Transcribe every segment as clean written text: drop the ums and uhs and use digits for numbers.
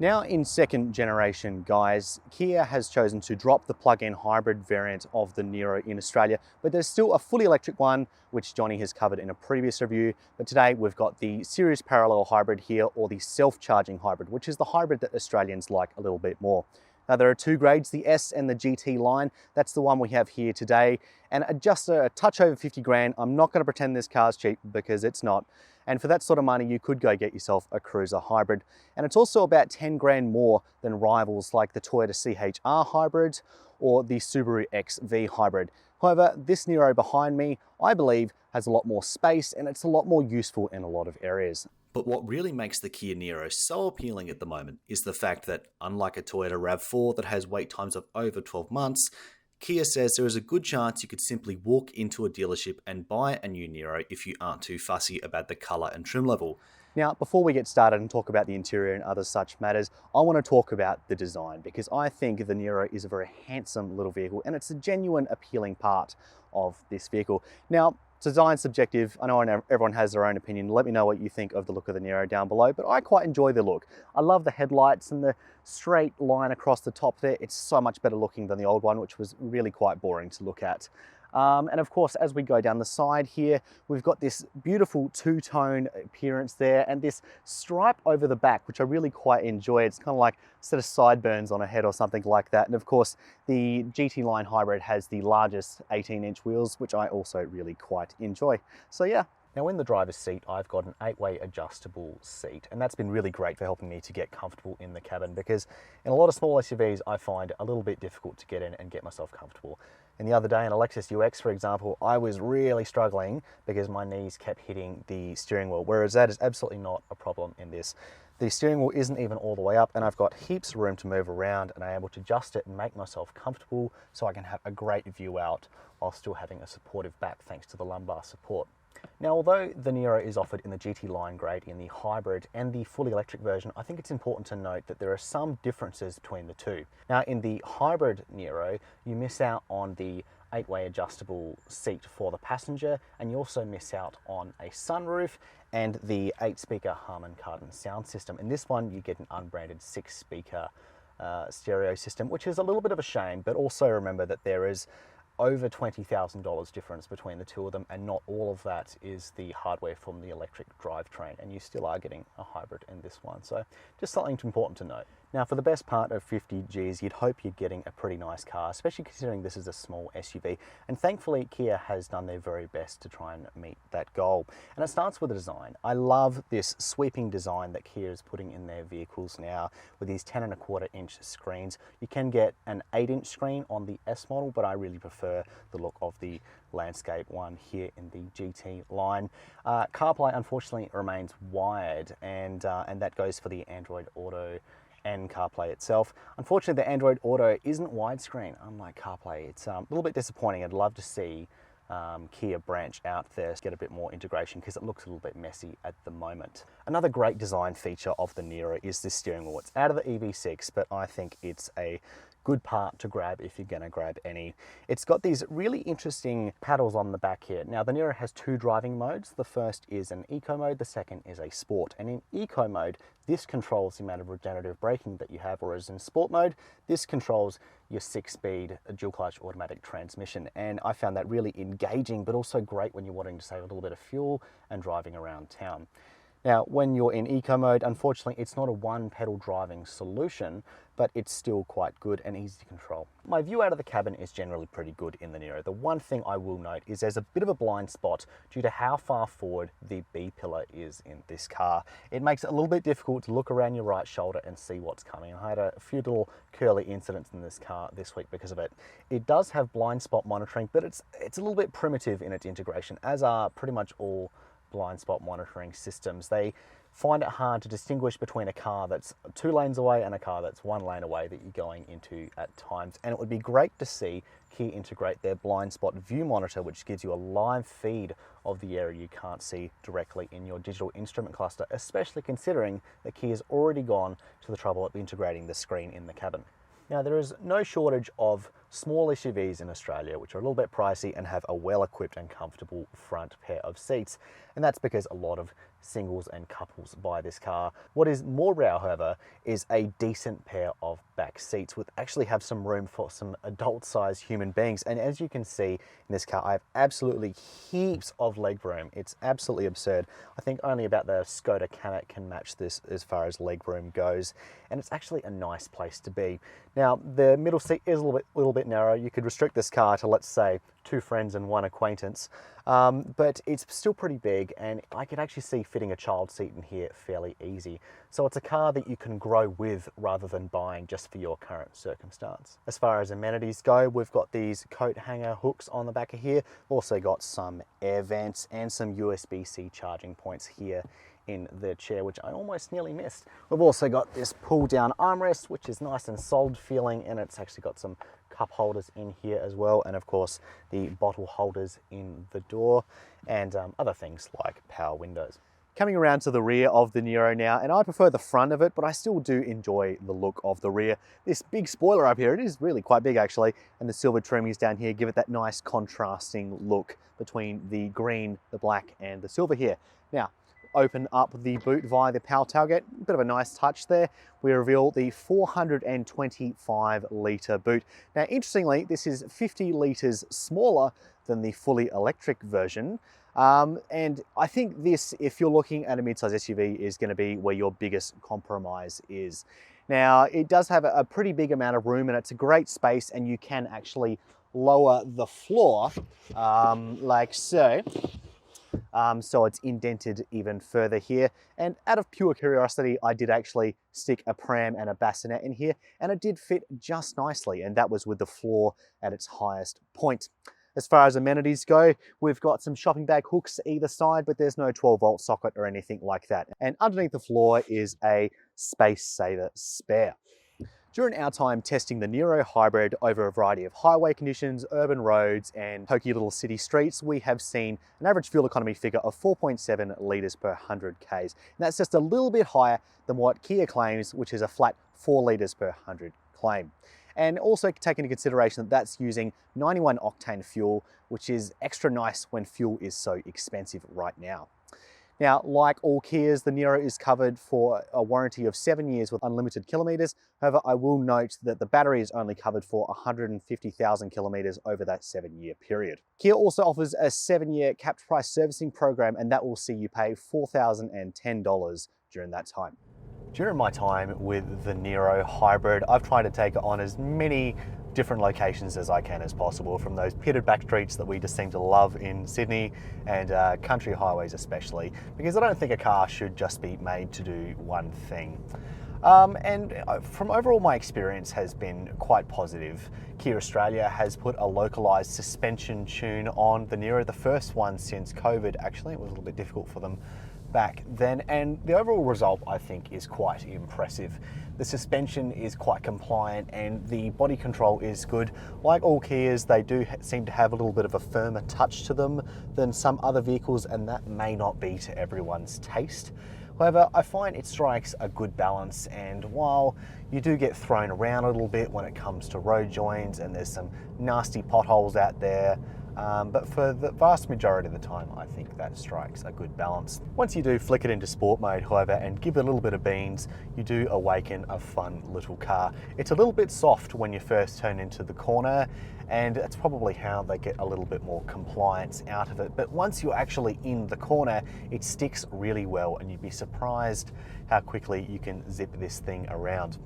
Now in second generation, guys, Kia has chosen to drop the plug-in hybrid variant of the Niro in Australia, but there's still a fully electric one, which Johnny has covered in a previous review. But today we've got the series parallel hybrid here, or the self-charging hybrid, which is the hybrid that Australians like a little bit more. Now there are two grades, the S and the GT line. That's the one we have here today. And just a touch over 50 grand. I'm not gonna pretend this car's cheap because it's not. And for that sort of money, you could go get yourself a Cruiser hybrid. And it's also about 10 grand more than rivals like the Toyota CHR hybrid or the Subaru XV hybrid. However, this Niro behind me, I believe, has a lot more space and it's a lot more useful in a lot of areas. But what really makes the Kia Niro so appealing at the moment is the fact that, unlike a Toyota RAV4 that has wait times of over 12 months, Kia says there is a good chance you could simply walk into a dealership and buy a new Niro if you aren't too fussy about the colour and trim level. Now, before we get started and talk about the interior and other such matters, I want to talk about the design because I think the Niro is a very handsome little vehicle and it's a genuine appealing part of this vehicle. Now, design's subjective. I know everyone has their own opinion. Let me know what you think of the look of the Niro down below, but I quite enjoy the look. I love the headlights and the straight line across the top there. It's so much better looking than the old one, which was really quite boring to look at. And of course, as we go down the side here, we've got this beautiful two-tone appearance there and this stripe over the back, which I really quite enjoy. It's kind of like a set of sideburns on a head or something like that. And of course, the GT line hybrid has the largest 18-inch wheels, which I also really quite enjoy. So yeah. Now in the driver's seat, I've got an 8-way adjustable seat, and that's been really great for helping me to get comfortable in the cabin because in a lot of small SUVs, I find it a little bit difficult to get in and get myself comfortable. And the other day in a Lexus UX, for example, I was really struggling because my knees kept hitting the steering wheel, whereas that is absolutely not a problem in this. The steering wheel isn't even all the way up and I've got heaps of room to move around and I'm able to adjust it and make myself comfortable so I can have a great view out while still having a supportive back thanks to the lumbar support. Now, although the Niro is offered in the GT line grade in the hybrid and the fully electric version, I think it's important to note that there are some differences between the two. Now, in the hybrid Niro, you miss out on the 8-way adjustable seat for the passenger, and you also miss out on a sunroof and the 8-speaker Harman Kardon sound system. In this one, you get an unbranded 6-speaker stereo system, which is a little bit of a shame, but also remember that there is over $20,000 difference between the two of them, and not all of that is the hardware from the electric drivetrain, and you still are getting a hybrid in this one. So just something important to note. Now, for the best part of 50 Gs, you'd hope you're getting a pretty nice car, especially considering this is a small SUV. And thankfully, Kia has done their very best to try and meet that goal. And it starts with the design. I love this sweeping design that Kia is putting in their vehicles now with these 10.25-inch screens. You can get an 8-inch screen on the S model, but I really prefer the look of the landscape one here in the GT line. CarPlay, unfortunately, remains wired, and that goes for the Android Auto and CarPlay itself. Unfortunately, the Android Auto isn't widescreen, unlike CarPlay. It's a little bit disappointing. I'd love to see Kia branch out there to get a bit more integration because it looks a little bit messy at the moment. Another great design feature of the Niro is this steering wheel. It's out of the EV6, but I think it's a good part to grab if you're going to grab any. It's got these really interesting paddles on the back here. Now, the Niro has two driving modes. The first is an eco mode, the second is a sport. And in eco mode, this controls the amount of regenerative braking that you have, whereas in sport mode, this controls your 6-speed dual clutch automatic transmission. And I found that really engaging, but also great when you're wanting to save a little bit of fuel and driving around town. Now, when you're in eco mode, unfortunately, it's not a one-pedal driving solution, but it's still quite good and easy to control. My view out of the cabin is generally pretty good in the Niro. The one thing I will note is there's a bit of a blind spot due to how far forward the B-pillar is in this car. It makes it a little bit difficult to look around your right shoulder and see what's coming. I had a few little curly incidents in this car this week because of it. It does have blind spot monitoring, but it's a little bit primitive in its integration, as are pretty much all blind spot monitoring systems. They find it hard to distinguish between a car that's 2 lanes away and a car that's 1 lane away that you're going into at times. And it would be great to see Kia integrate their blind spot view monitor, which gives you a live feed of the area you can't see directly in your digital instrument cluster, especially considering that Kia's already gone to the trouble of integrating the screen in the cabin. Now, there is no shortage of small SUVs in Australia which are a little bit pricey and have a well-equipped and comfortable front pair of seats, and that's because a lot of singles and couples buy this car. What is more rare, however, is a decent pair of back seats which actually have some room for some adult-sized human beings. And as you can see in this car, I have absolutely heaps of leg room. It's absolutely absurd. I think only about the Skoda Kamiq can match this as far as leg room goes, and it's actually a nice place to be. Now, the middle seat is a little bit narrow. You could restrict this car to, let's say, 2 friends and 1 acquaintance, but it's still pretty big, and I could actually see fitting a child seat in here fairly easy. So it's a car that you can grow with rather than buying just for your current circumstance. As far as amenities go, we've got these coat hanger hooks on the back of here. We've also got some air vents and some USB-C charging points here in the chair, which I almost nearly missed. We've also got this pull down armrest, which is nice and solid feeling, and it's actually got some cup holders in here as well, and of course the bottle holders in the door, and other things like power windows. Coming around to the rear of the Niro now, and I prefer the front of it, but I still do enjoy the look of the rear. This big spoiler up here, it is really quite big actually, and the silver trimmings down here give it that nice contrasting look between the green, the black, and the silver here. Now, open up the boot via the power tailgate, bit of a nice touch there. We reveal the 425 litre boot. Now, interestingly, this is 50 litres smaller than the fully electric version. And I think this, if you're looking at a midsize SUV, is going to be where your biggest compromise is. Now, it does have a pretty big amount of room, and it's a great space, and you can actually lower the floor like so. So it's indented even further here. And out of pure curiosity, I did actually stick a pram and a bassinet in here, and it did fit just nicely, and that was with the floor at its highest point. As far as amenities go, we've got some shopping bag hooks either side, but there's no 12-volt socket or anything like that. And underneath the floor is a space saver spare. During our time testing the Niro Hybrid over a variety of highway conditions, urban roads, and pokey little city streets, we have seen an average fuel economy figure of 4.7 litres per 100 Ks. And that's just a little bit higher than what Kia claims, which is a flat 4 litres per 100 claim. And also take into consideration that that's using 91 octane fuel, which is extra nice when fuel is so expensive right now. Now, like all Kias, the Niro is covered for a warranty of 7 years with unlimited kilometres. However, I will note that the battery is only covered for 150,000 kilometres over that 7-year period. Kia also offers a 7-year capped price servicing program, and that will see you pay $4,010 during that time. During my time with the Niro Hybrid, I've tried to take it on as many different locations as I can as possible, from those pitted back streets that we just seem to love in Sydney, and country highways especially, because I don't think a car should just be made to do one thing. And from overall, my experience has been quite positive. Kia Australia has put a localized suspension tune on the Niro, the first one since COVID. Actually, it was a little bit difficult for them back then, and the overall result, I think, is quite impressive. The suspension is quite compliant and the body control is good. Like all Kias, they do seem to have a little bit of a firmer touch to them than some other vehicles, and that may not be to everyone's taste. However, I find it strikes a good balance, and while you do get thrown around a little bit when it comes to road joins and there's some nasty potholes out there, but for the vast majority of the time, I think that strikes a good balance. Once you do flick it into sport mode, however, and give it a little bit of beans, you do awaken a fun little car. It's a little bit soft when you first turn into the corner, and that's probably how they get a little bit more compliance out of it. But once you're actually in the corner, it sticks really well, and you'd be surprised how quickly you can zip this thing around.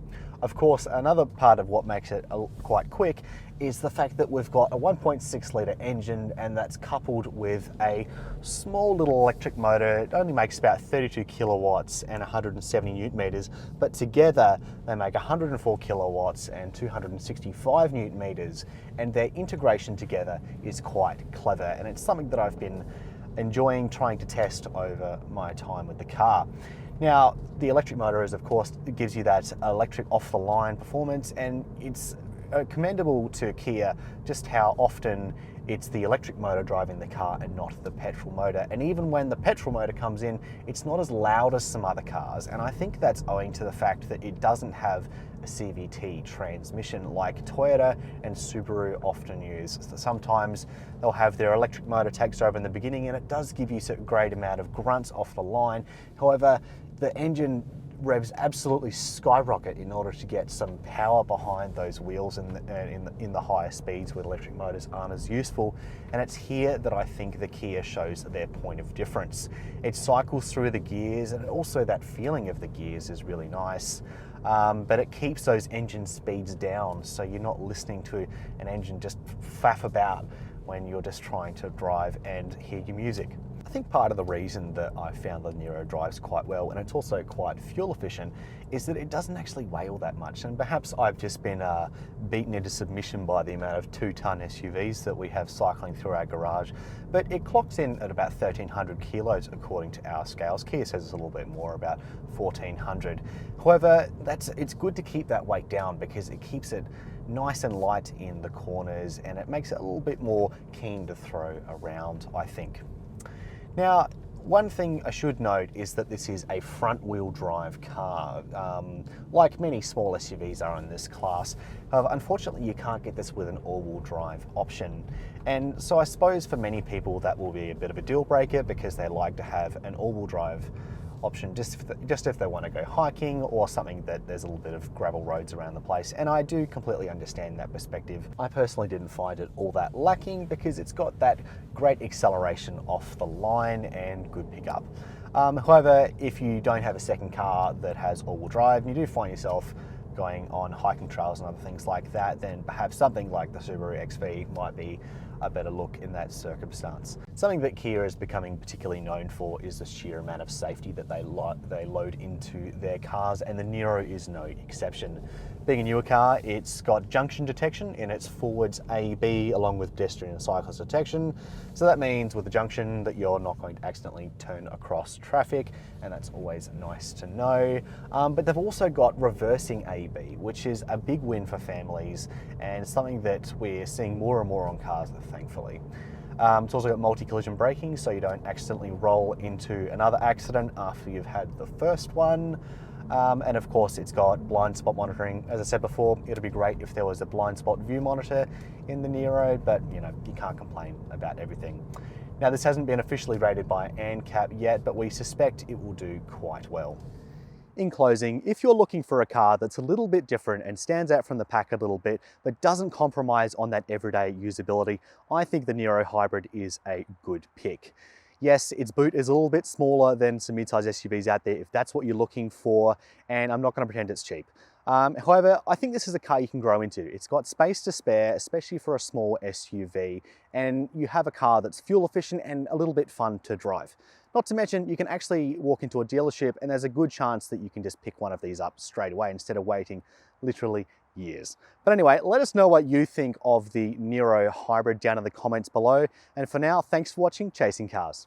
Of course, another part of what makes it quite quick is the fact that we've got a 1.6 litre engine, and that's coupled with a small little electric motor. It only makes about 32 kilowatts and 170 newton meters, but together they make 104 kilowatts and 265 newton meters, and their integration together is quite clever, and it's something that I've been enjoying trying to test over my time with the car. Now, the electric motor is, of course, it gives you that electric off-the-line performance, and it's commendable to Kia just how often it's the electric motor driving the car and not the petrol motor. And even when the petrol motor comes in, it's not as loud as some other cars. And I think that's owing to the fact that it doesn't have a CVT transmission like Toyota and Subaru often use. So sometimes they'll have their electric motor takes over in the beginning, and it does give you a great amount of grunts off the line. However, the engine revs absolutely skyrocket in order to get some power behind those wheels in the higher speeds where electric motors aren't as useful. And it's here that I think the Kia shows their point of difference. It cycles through the gears, and also that feeling of the gears is really nice. But it keeps those engine speeds down, so you're not listening to an engine just faff about when you're just trying to drive and hear your music. I think part of the reason that I found the Niro drives quite well, and it's also quite fuel efficient, is that it doesn't actually weigh all that much. And perhaps I've just been beaten into submission by the amount of 2-ton SUVs that we have cycling through our garage, but it clocks in at about 1,300 kilos according to our scales. Kia says it's a little bit more, about 1,400. However, it's good to keep that weight down because it keeps it nice and light in the corners, and it makes it a little bit more keen to throw around, I think. Now, one thing I should note is that this is a front-wheel drive car, like many small SUVs are in this class. However, unfortunately, you can't get this with an all-wheel drive option. And so I suppose for many people that will be a bit of a deal breaker because they like to have an all-wheel drive option just if they want to go hiking or something that there's a little bit of gravel roads around the place. And I do completely understand that perspective. I personally didn't find it all that lacking because it's got that great acceleration off the line and good pickup. However, if you don't have a second car that has all-wheel drive and you do find yourself going on hiking trails and other things like that, then perhaps something like the Subaru XV might be a better look in that circumstance. Something that Kia is becoming particularly known for is the sheer amount of safety that they load into their cars, and the Niro is no exception. Being a newer car, it's got junction detection in its forwards AEB along with pedestrian and cyclist detection. So that means with the junction that you're not going to accidentally turn across traffic, and that's always nice to know. But they've also got reversing AEB, which is a big win for families and something that we're seeing more and more on cars, thankfully. It's also got multi-collision braking, so you don't accidentally roll into another accident after you've had the first one. And of course, it's got blind spot monitoring. As I said before, it'd be great if there was a blind spot view monitor in the Niro, but you can't complain about everything. Now, this hasn't been officially rated by ANCAP yet, but we suspect it will do quite well. In closing, if you're looking for a car that's a little bit different and stands out from the pack a little bit, but doesn't compromise on that everyday usability, I think the Niro Hybrid is a good pick. Yes, its boot is a little bit smaller than some mid-size SUVs out there if that's what you're looking for, and I'm not going to pretend it's cheap. However, I think this is a car you can grow into. It's got space to spare, especially for a small SUV, and you have a car that's fuel efficient and a little bit fun to drive. Not to mention, you can actually walk into a dealership and there's a good chance that you can just pick one of these up straight away instead of waiting literally years. But anyway, let us know what you think of the Niro Hybrid down in the comments below. And for now, thanks for watching Chasing Cars.